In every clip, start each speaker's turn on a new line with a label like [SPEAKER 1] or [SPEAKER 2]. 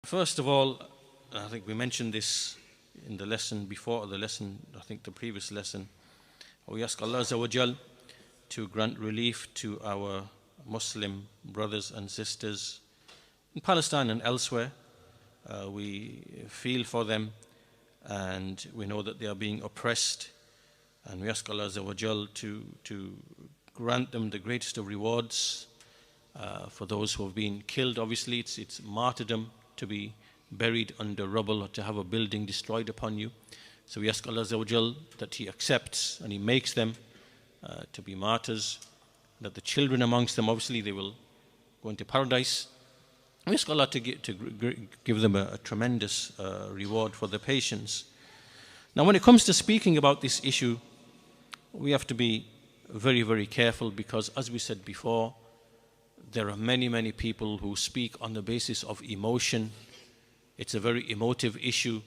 [SPEAKER 1] First of all, I think we mentioned this in the lesson before, the lesson, I think the previous lesson. We ask Allah Azza wa Jal to grant relief to our Muslim brothers and sisters in Palestine and elsewhere. We feel for them, and we know that they are being oppressed, and we ask Allah Azza wa Jal to grant them the greatest of rewards. For those who have been killed, obviously it's martyrdom to be buried under rubble or to have a building destroyed upon you. So we ask Allah Azza wa Jal that He accepts and He makes them to be martyrs, that the children amongst them, obviously they will go into paradise. We ask Allah to give them a tremendous reward for their patience. Now when it comes to speaking about this issue, we have to be very, very careful, because as we said before, there are many, many people who speak on the basis of emotion. It's a very emotive issue,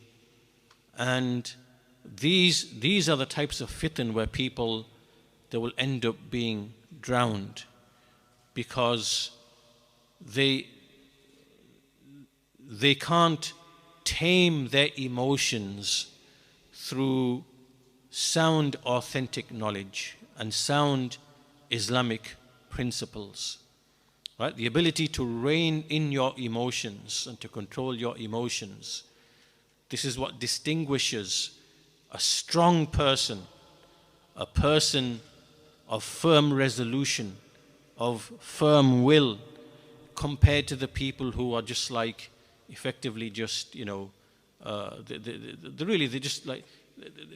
[SPEAKER 1] and these are the types of fitan where people, they will end up being drowned, because they can't tame their emotions through sound authentic knowledge and sound Islamic principles. Right? The ability to rein in your emotions and to control your emotions. This is what distinguishes a strong person, a person of firm resolution, of firm will, compared to the people who are just like, effectively just, they just like,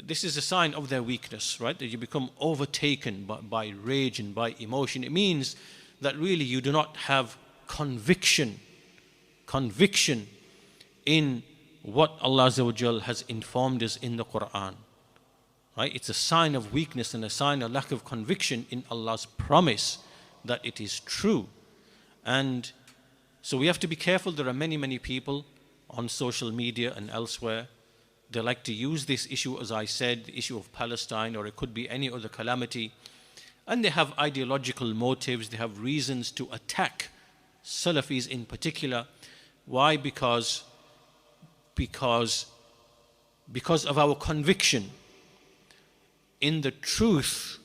[SPEAKER 1] this is a sign of their weakness, right? That you become overtaken by rage and by emotion. It means that really you do not have conviction in what Allah Azza wa Jal has informed us in the Quran. Right? It's a sign of weakness and a sign of lack of conviction in Allah's promise that it is true. And so we have to be careful. There are many, many people on social media and elsewhere. They like to use this issue, as I said, the issue of Palestine, or it could be any other calamity. And they have ideological motives, they have reasons to attack Salafis in particular. Why? Because of our conviction in the truth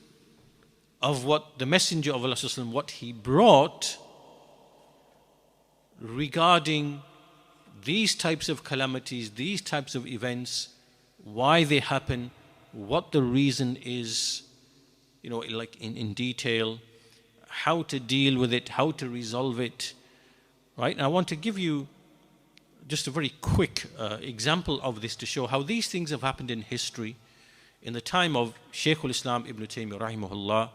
[SPEAKER 1] of what the Messenger of Allah, what he brought regarding these types of calamities, these types of events, why they happen, what the reason is, like in detail, how to deal with it, how to resolve it, right? And I want to give you just a very quick example of this to show how these things have happened in history. In the time of Shaykh al-Islam Ibn Taymiyyah rahimahullah,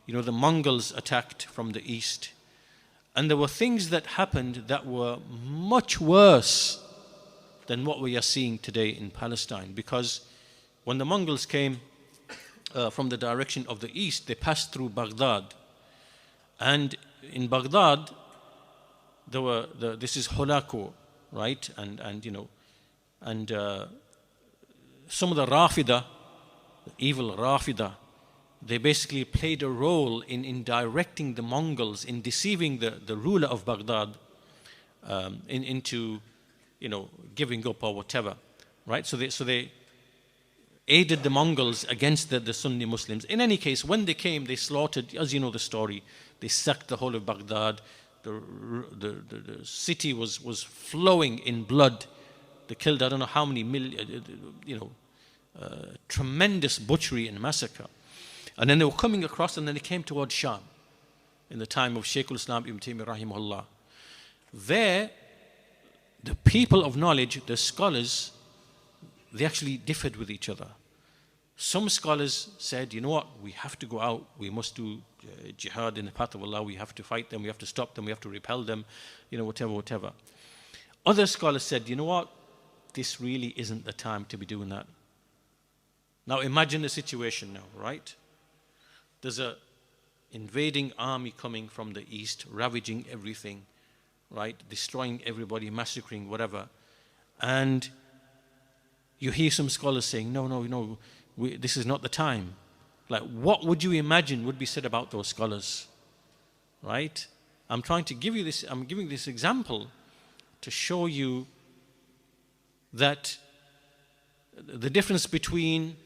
[SPEAKER 1] the Mongols attacked from the east, and there were things that happened that were much worse than what we are seeing today in Palestine, because when the Mongols came from the direction of the east, they passed through Baghdad, and in Baghdad this is Holako, right? And some of the Rafida, the evil Rafida, they basically played a role in directing the Mongols, in deceiving the ruler of Baghdad into giving up or whatever, right? So they aided the Mongols against the Sunni Muslims. In any case, when they came, they slaughtered, as you know the story, they sacked the whole of Baghdad. The city was flowing in blood. They killed I don't know how many million, tremendous butchery and massacre. And then they were coming across, and then they came towards Sham in the time of Shaykh al-Islam Ibn Taymiyyah rahimahullah. There, the people of knowledge, the scholars, they actually differed with each other. Some scholars said, we have to go out, we must do jihad in the path of Allah, we have to fight them, we have to stop them, we have to repel them, whatever. Other scholars said, this really isn't the time to be doing that. Now imagine the situation now, right? There's a invading army coming from the east, ravaging everything, right? Destroying everybody, massacring, whatever. And you hear some scholars saying, no, this is not the time. Like, what would you imagine would be said about those scholars, right? I'm trying to give you this, I'm giving this example to show you that the difference between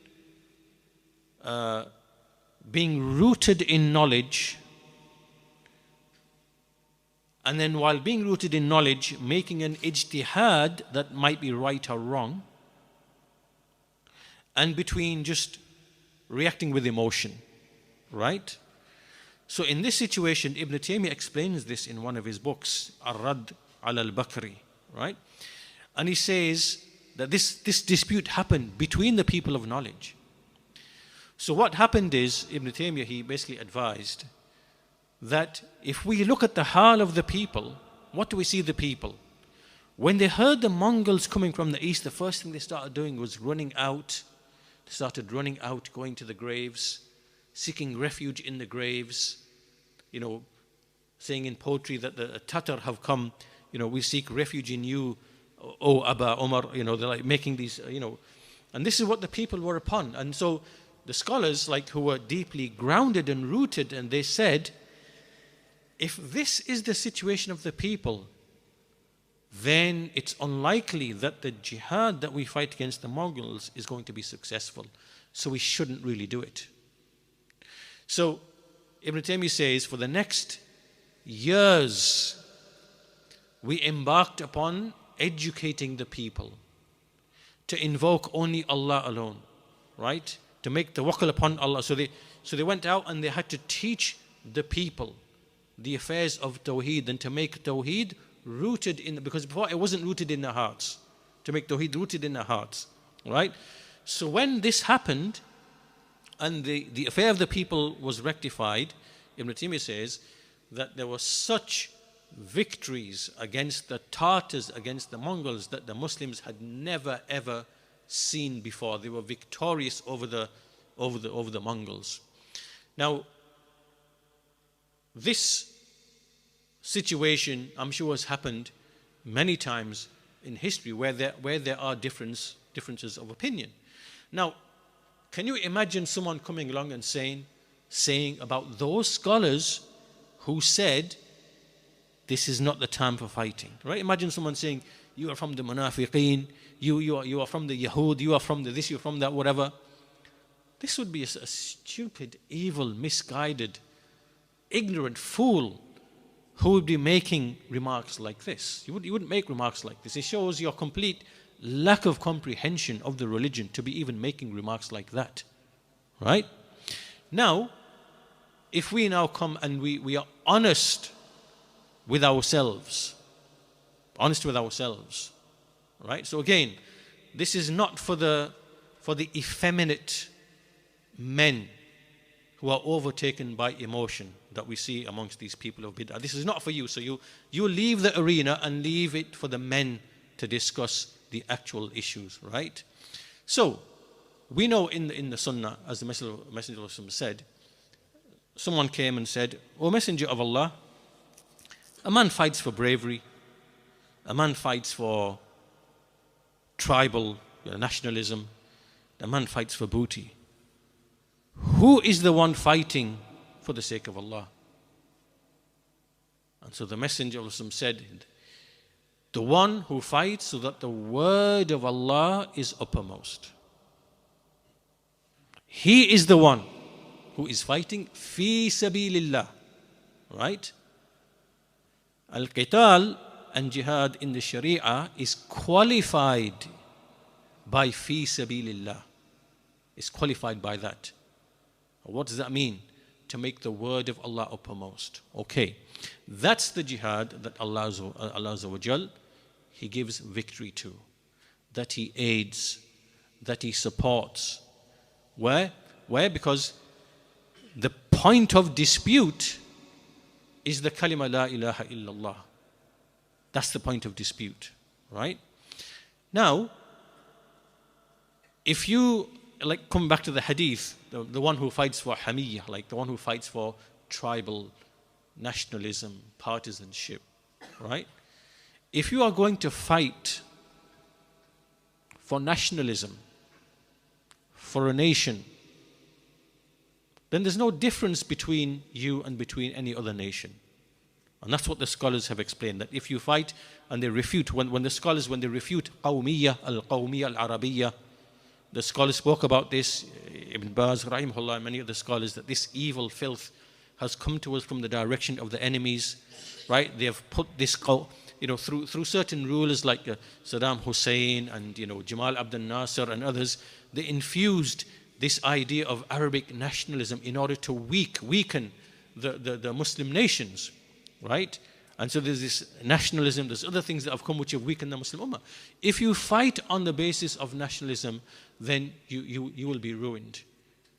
[SPEAKER 1] being rooted in knowledge and then, while being rooted in knowledge, making an ijtihad that might be right or wrong, and between just reacting with emotion, right? So in this situation, Ibn Taymiyyah explains this in one of his books, Ar-Radd al-Bakri, right? And he says that this dispute happened between the people of knowledge. So what happened is, Ibn Taymiyyah, he basically advised that if we look at the hal of the people, what do we see the people? When they heard the Mongols coming from the east, the first thing they started doing was running out. They started running out, going to the graves, seeking refuge in the graves, saying in poetry that the Tatar have come, we seek refuge in you, O Aba Omar, they're like making these, and this is what the people were upon. And so the scholars, who were deeply grounded and rooted, and they said, if this is the situation of the people, then it's unlikely that the jihad that we fight against the Mongols is going to be successful. So we shouldn't really do it. So Ibn Taymiyyah says, for the next years, we embarked upon educating the people to invoke only Allah alone, right? To make tawakkul upon Allah. So they went out and they had to teach the people the affairs of Tawheed, and to make Tawheed rooted in, because before it wasn't rooted in their hearts, to make Tawheed rooted in their hearts, right? So when this happened and the affair of the people was rectified, Ibn Taymiyyah says that there were such victories against the Tartars, against the Mongols, that the Muslims had never ever seen before. They were victorious over the Mongols. Now, this situation, I'm sure, has happened many times in history where there are differences of opinion. Now, can you imagine someone coming along and saying about those scholars who said this is not the time for fighting, right? Imagine someone saying, you are from the Munafiqeen, you are from the Yahud, you are from the this, you're from that, whatever. This would be a stupid, evil, misguided, ignorant fool who would be making remarks like this. You wouldn't make remarks like this. It shows your complete lack of comprehension of the religion to be even making remarks like that, right? Now, if we now come and we are honest with ourselves, right? So again, this is not for the effeminate men who are overtaken by emotion that we see amongst these people of bid'ah. This is not for you. So you leave the arena and leave it for the men to discuss the actual issues, right? So we know in the Sunnah, as the Messenger of Allah said, someone came and said, O Messenger of Allah, a man fights for bravery, a man fights for tribal nationalism, a man fights for booty. Who is the one fighting for the sake of Allah? And so the Messenger of Allah said, the one who fights so that the word of Allah is uppermost. He is the one who is fighting fi sabilillah, right? Al-qital and jihad in the Sharia is qualified by fi sabilillah. It's qualified by that. What does that mean? To make the word of Allah uppermost. Okay, that's the jihad that Allah Azza wa Jal, He gives victory to, that He aids, that He supports. Where? Because the point of dispute is the kalima la ilaha illallah. That's the point of dispute, right? Now, if you come back to the hadith, the one who fights for hamiyah, the one who fights for tribal nationalism, partisanship, right? If you are going to fight for nationalism, for a nation, then there's no difference between you and between any other nation, And that's what the scholars have explained, that if you fight and they refute, when the scholars, when they refute Qawmiyya al-Arabiyya, the scholars spoke about this, Ibn Baz, Rahimahullah, and many of the scholars, that this evil filth has come to us from the direction of the enemies, right? They have put this, through certain rulers like Saddam Hussein and, Jamal Abdel Nasser and others, they infused this idea of Arabic nationalism in order to weaken the Muslim nations, right? And so there's this nationalism, there's other things that have come which have weakened the Muslim Ummah. If you fight on the basis of nationalism, then you will be ruined,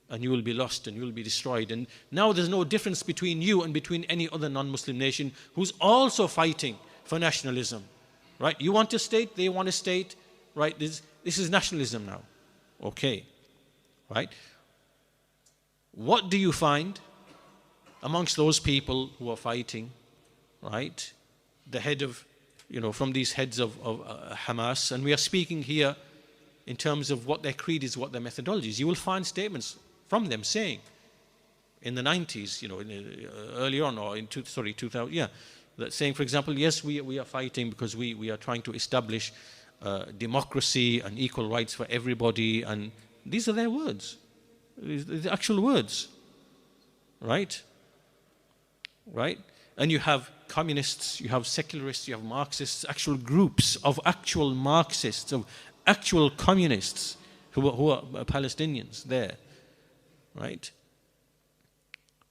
[SPEAKER 1] and you will be lost, and you will be destroyed. And now there's no difference between you and between any other non-Muslim nation who's also fighting for nationalism, right? You want a state, they want a state, right? This is nationalism now, okay, right? What do you find amongst those people who are fighting, right? The head of, from these heads of Hamas, and we are speaking here in terms of what their creed is, what their methodology is. You will find statements from them saying in the 90s, earlier on, or in 2000, that saying, for example, yes, we are fighting because we are trying to establish democracy and equal rights for everybody, and these are their words, the actual words, right? Right? And you have communists, you have secularists, you have Marxists, actual groups of actual Marxists, of actual communists who are Palestinians there, right?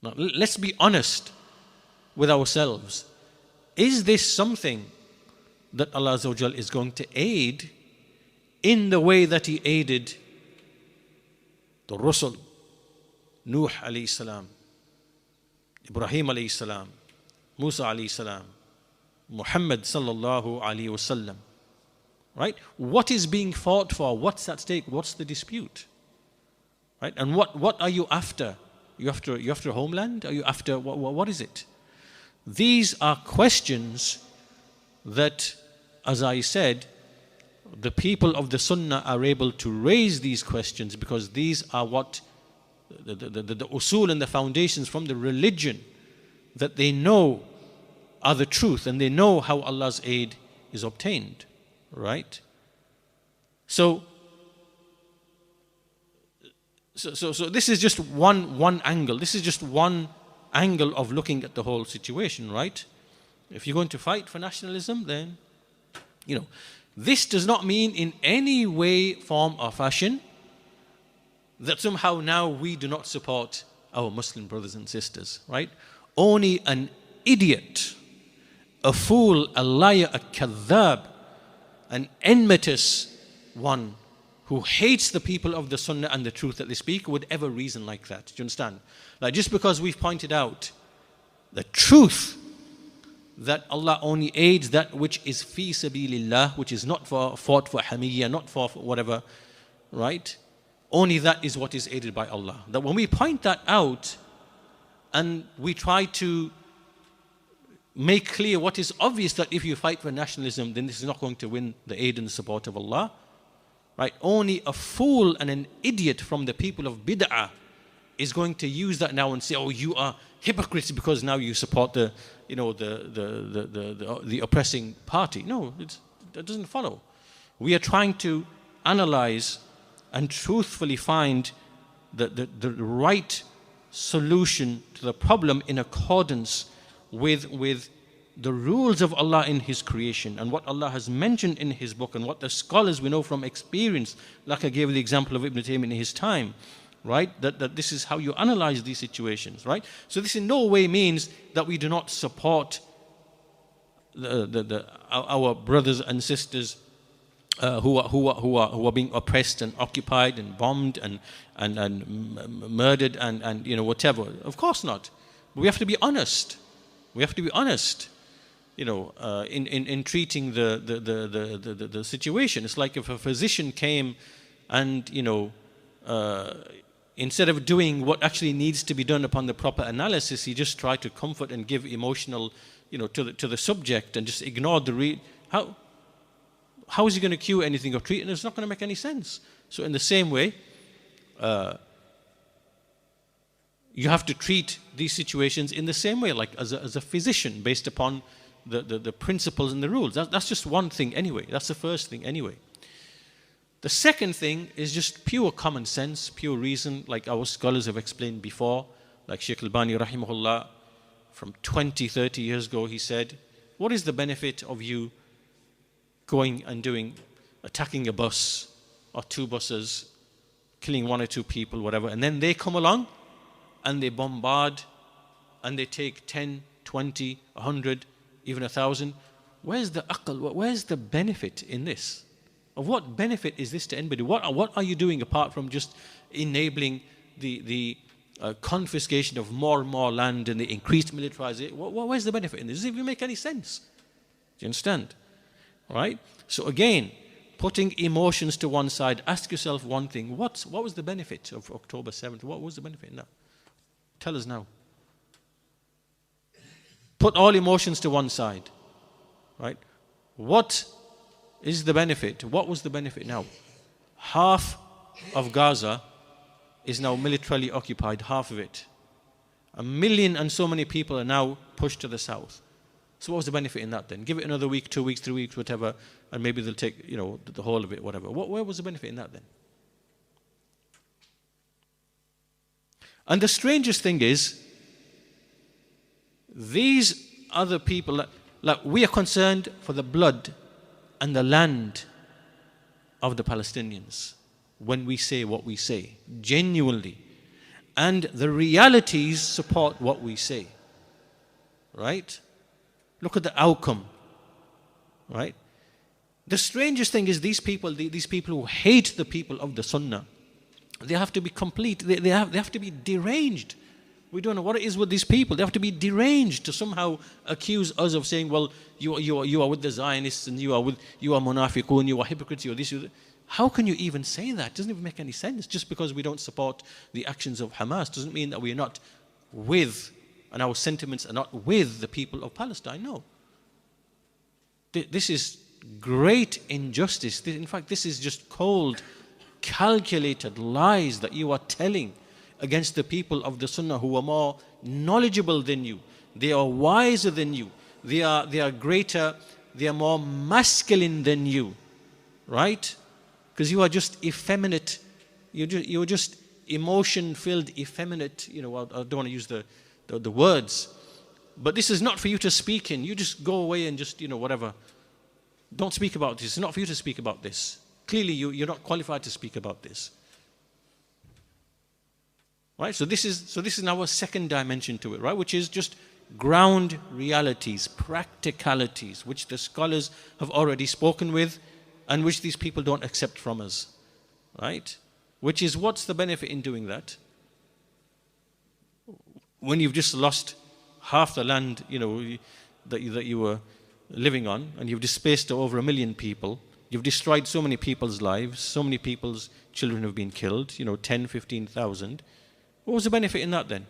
[SPEAKER 1] Now, let's be honest with ourselves. Is this something that Allah Azza wa Jal is going to aid in the way that He aided the Rusul, Nuh alayhi salam, Ibrahim alayhi salam, Musa alayhi salam, Muhammad sallallahu alayhi wasallam, right? What is being fought for? What's at stake? What's the dispute? Right? And what are you after? You after a homeland? Are you after, what is it? These are questions that, as I said, the people of the Sunnah are able to raise these questions, because these are what the usul and the foundations from the religion that they know are the truth, and they know how Allah's aid is obtained, right? So this is just one angle. This is just one angle of looking at the whole situation, right? If you're going to fight for nationalism, then, this does not mean in any way, form or fashion that somehow now we do not support our Muslim brothers and sisters, right? Only an idiot, a fool, a liar, a kadhab, an enmitous one who hates the people of the Sunnah and the truth that they speak would ever reason like that. Do you understand? Like, just because we've pointed out the truth that Allah only aids that which is fi sabilillah, which is not fought for hamiyya, not for whatever, right? Only that is what is aided by Allah. That when we point that out and we try to make clear what is obvious, that if you fight for nationalism, then this is not going to win the aid and the support of Allah, right? Only a fool and an idiot from the people of bid'ah is going to use that now and say, oh, you are hypocrites because now you support the oppressing party. No, that doesn't follow. We are trying to analyze and truthfully find the right solution to the problem in accordance with the rules of Allah in His creation, and what Allah has mentioned in His book, and what the scholars we know from experience, like I gave the example of Ibn Taymiyyah in his time, right? That this is how you analyze these situations, right? So this in no way means that we do not support our brothers and sisters who are being oppressed and occupied and bombed and murdered and whatever. Of course not. But we have to be honest. We have to be honest, in treating the situation. It's like if a physician came and instead of doing what actually needs to be done upon the proper analysis, he just tried to comfort and give emotional, to the subject, and just ignored the how is he going to cure anything or treat it? It's not going to make any sense. So in the same way, you have to treat these situations in the same way, like as a physician, based upon the principles and the rules. That's just one thing anyway. That's the first thing anyway. The second thing is just pure common sense, pure reason, like our scholars have explained before, like Sheikh Al-Bani rahimahullah, from 20, 30 years ago, he said, what is the benefit of you going and attacking a bus or two buses, killing one or two people, whatever, and then they come along and they bombard and they take 10, 20, 100, even 1,000. Where's the aql? Where's the benefit in this? Of what benefit is this to anybody? What are you doing apart from just enabling the confiscation of more and more land and the increased militarization? Where's the benefit in this? Does it even make any sense? Do you understand? All right? So again, putting emotions to one side, ask yourself one thing. What was the benefit of October 7th? What was the benefit now? Tell us now. Put all emotions to one side. Right? What is the benefit? What was the benefit now? Half of Gaza is now militarily occupied, half of it. 1 million and so many people are now pushed to the south. So what was the benefit in that then? Give it another week, 2 weeks, 3 weeks, whatever, and maybe they'll take, the whole of it, whatever. Where was the benefit in that then? And the strangest thing is, these other people, like we are concerned for the blood and the land of the Palestinians when we say what we say, genuinely. And the realities support what we say. Right? Look at the outcome. Right? The strangest thing is these people who hate the people of the Sunnah, they have to be complete, they have to be deranged. We don't know what it is with these people. They have to be deranged to somehow accuse us of saying, well, you are with the Zionists and you are munafiqun, you are hypocrites, you are this, you are that. How can you even say that? It doesn't even make any sense. Just because we don't support the actions of Hamas doesn't mean that we are not with, and our sentiments are not with the people of Palestine. No. This is great injustice. In fact, this is just cold, calculated lies that you are telling against the people of the Sunnah who are more knowledgeable than you. They are wiser than you. They are greater, they are more masculine than you. Right? Because you are just effeminate. You're just emotion-filled, effeminate. I don't want to use the words. But this is not for you to speak in. You just go away and just, whatever. Don't speak about this. It's not for you to speak about this. Clearly, you're not qualified to speak about this. Right? So this is now a second dimension to it, right? Which is just ground realities, practicalities, which the scholars have already spoken with, and which these people don't accept from us, right? Which is, what's the benefit in doing that? When you've just lost half the land, that you were living on, and you've displaced over 1 million people, you've destroyed so many people's lives, so many people's children have been killed, 10, 15,000. What was the benefit in that then?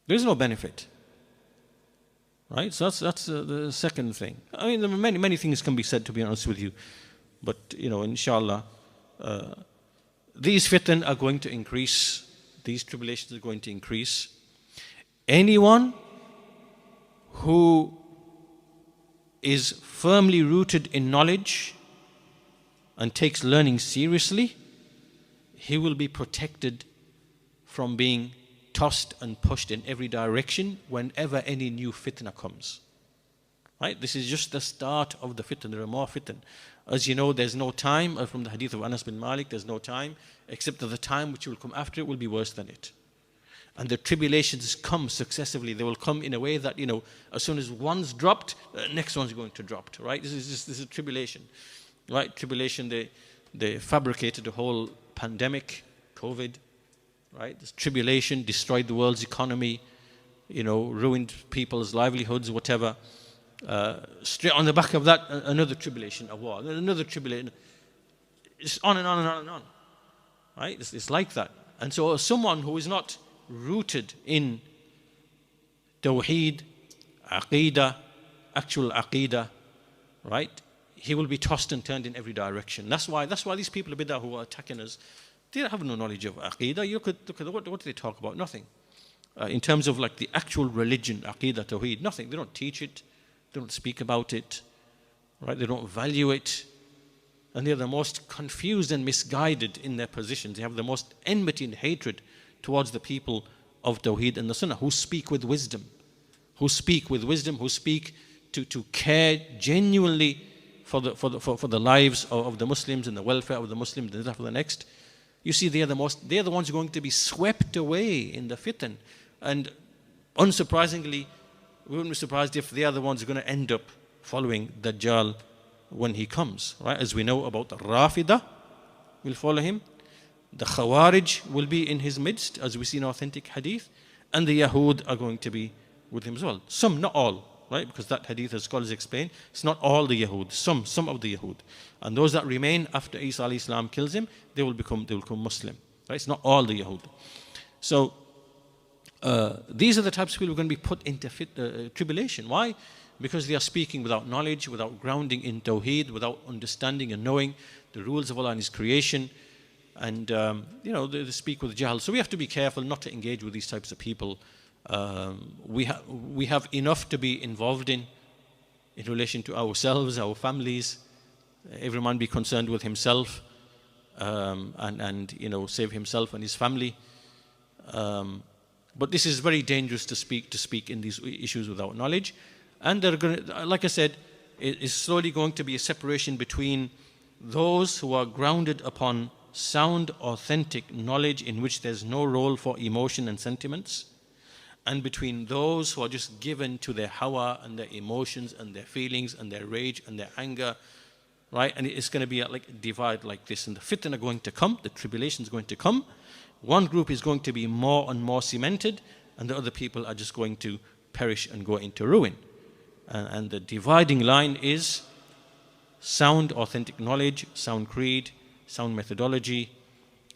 [SPEAKER 1] There is no benefit. Right? So that's the second thing. I mean, there are many things can be said, to be honest with you. But, inshallah, these fitan are going to increase. These tribulations are going to increase. Anyone who is firmly rooted in knowledge and takes learning seriously, he will be protected from being tossed and pushed in every direction whenever any new fitna comes. Right? This is just the start of the fitna. There are more fitna. As you know, there's no time, from the hadith of Anas bin Malik, there's no time, except that the time which will come after it will be worse than it. And the tribulations come successively. They will come in a way that, as soon as one's dropped, the next one's going to drop. Right? This is a tribulation. Right? Tribulation, they fabricated the whole pandemic, COVID, right? This tribulation destroyed the world's economy, ruined people's livelihoods, whatever. Straight on the back of that, another tribulation, a war, another tribulation. It's on and on and on and on. Right? It's like that. And so someone who is not rooted in Tawheed, Aqeedah, actual Aqeedah, right? He will be tossed and turned in every direction. That's why these people of Bid'ah who are attacking us, They have no knowledge of Aqidah. You look at what do they talk about? Nothing. In terms of like the actual religion, Aqidah, Tawheed, nothing. They don't teach it. They don't speak about it. Right? They don't value it. And they're the most confused and misguided in their positions. They have the most enmity and hatred towards the people of Tawheed and the Sunnah, who speak with wisdom, who speak to care genuinely for the lives of the Muslims and the welfare of the Muslims and for the next. You see, they're the ones who are going to be swept away in the fitan. And unsurprisingly, we wouldn't be surprised if they are the ones who are going to end up following Dajjal when he comes, right? As we know about the Rafidah will follow him, the Khawarij will be in his midst, as we see in authentic hadith, and the Yahud are going to be with him as well. Some, not all, right? Because that hadith, as scholars explain, it's not all the Yahud, some of the Yahud. And those that remain after Isa alayhi salam kills him, they will become Muslim. Right? It's not all the Yahud. So these are the types of people who are going to be put into tribulation. Why? Because they are speaking without knowledge, without grounding in Tawheed, without understanding and knowing the rules of Allah and His creation. And, they speak with Jahl. So we have to be careful not to engage with these types of people. We have enough to be involved in relation to ourselves, our families. Every man be concerned with himself and save himself and his family. But this is very dangerous to speak in these issues without knowledge. And they're going to, like I said, it is slowly going to be a separation between those who are grounded upon sound, authentic knowledge in which there's no role for emotion and sentiments, and between those who are just given to their hawa and their emotions and their feelings and their rage and their anger, right? And it's going to be like a divide like this. And the fitna are going to come, the tribulation is going to come. One group is going to be more and more cemented, and the other people are just going to perish and go into ruin. And the dividing line is sound, authentic knowledge, sound creed, sound methodology.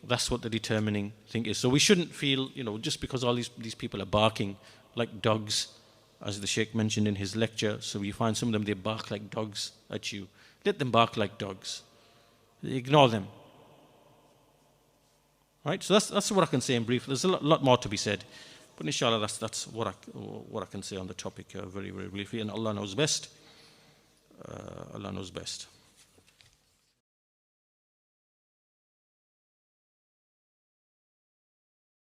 [SPEAKER 1] That's what the determining thing is. So we shouldn't feel, just because all these people are barking like dogs, as the Sheikh mentioned in his lecture. So you find some of them, they bark like dogs at you. Let them bark like dogs. Ignore them. Right? So that's what I can say in brief. There's a lot more to be said. But inshallah, that's what I can say on the topic very, very briefly. And Allah knows best. Allah knows best.